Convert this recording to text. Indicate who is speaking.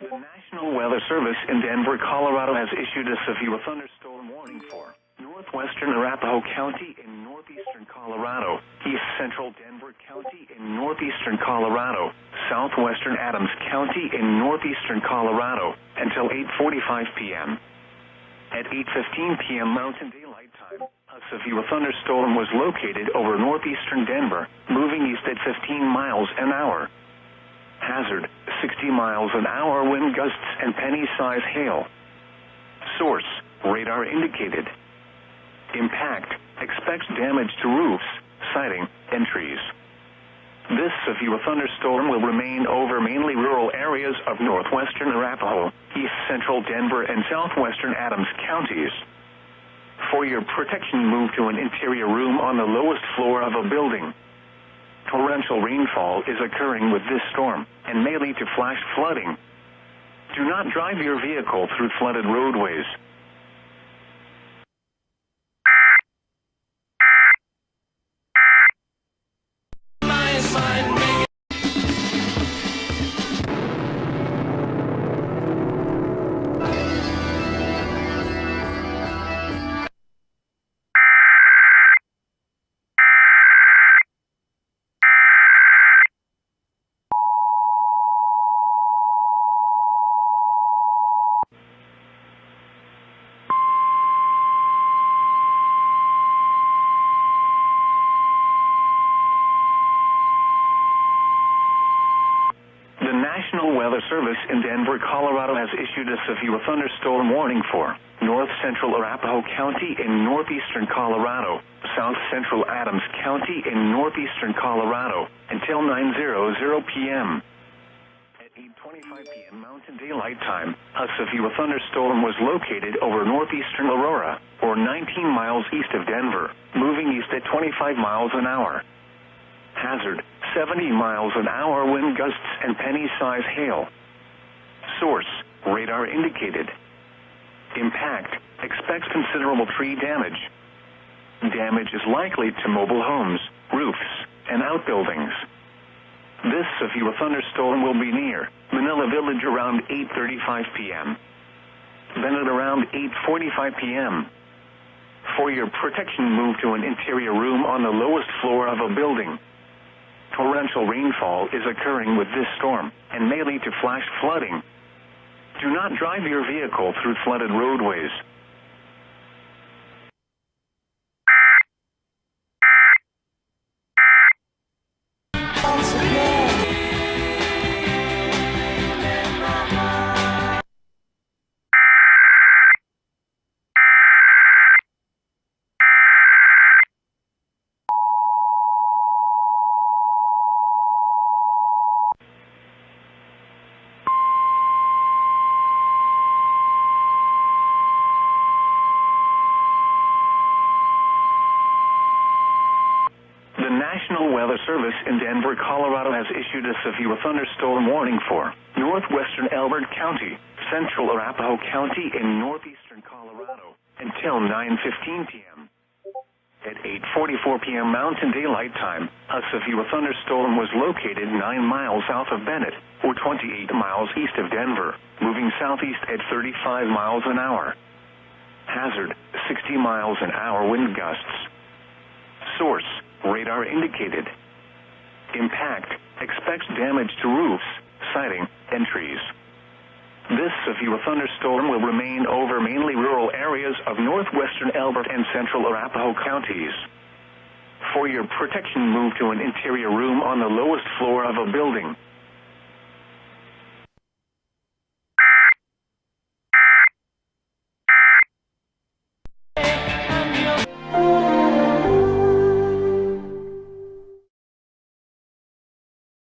Speaker 1: The National Weather Service in Denver, Colorado has issued a severe thunderstorm warning for northwestern Arapahoe County in northeastern Colorado, east central Denver County in northeastern Colorado, southwestern Adams County in northeastern Colorado until 8:45 p.m. At 8:15 p.m. Mountain Daylight Time, a severe thunderstorm was located over northeastern Denver, moving east at 15 miles an hour. Hazard, 60 miles an hour wind gusts and penny-size hail. Source, radar indicated. Impact, expects damage to roofs, siding, and trees. This severe thunderstorm will remain over mainly rural areas of northwestern Arapahoe, east central Denver, and southwestern Adams counties. For your protection, move to an interior room on the lowest floor of a building. Torrential rainfall is occurring with this storm and may lead to flash flooding. Do not drive your vehicle through flooded roadways. The National Weather Service in Denver, Colorado has issued a severe thunderstorm warning for north central Arapahoe County in northeastern Colorado, south central Adams County in northeastern Colorado until 9:00 p.m. At 8:25 p.m. Mountain Daylight Time, a severe thunderstorm was located over northeastern Aurora, or 19 miles east of Denver, moving east at 25 miles an hour. Hazard, 70 miles an hour wind gusts and penny-size hail. Source, radar indicated. Impact, expects considerable tree damage. Damage is likely to mobile homes, roofs, and outbuildings. This severe thunderstorm will be near Manila Village around 8:35 p.m. Bennett around 8:45 p.m. For your protection, move to an interior room on the lowest floor of a building. Torrential rainfall is occurring with this storm and may lead to flash flooding. Do not drive your vehicle through flooded roadways. The National Weather Service in Denver, Colorado has issued a severe thunderstorm warning for northwestern Elbert County, central Arapahoe County in northeastern Colorado until 9:15 p.m. At 8:44 p.m. Mountain Daylight Time, a severe thunderstorm was located 9 miles south of Bennett, or 28 miles east of Denver, moving southeast at 35 miles an hour. Hazard, 60 miles an hour wind gusts. Source, radar indicated. Impact, expects damage to roofs, siding, and trees. This severe thunderstorm will remain over mainly rural areas of northwestern Elbert and central Arapahoe counties. For your protection, move to an interior room on the lowest floor of a building.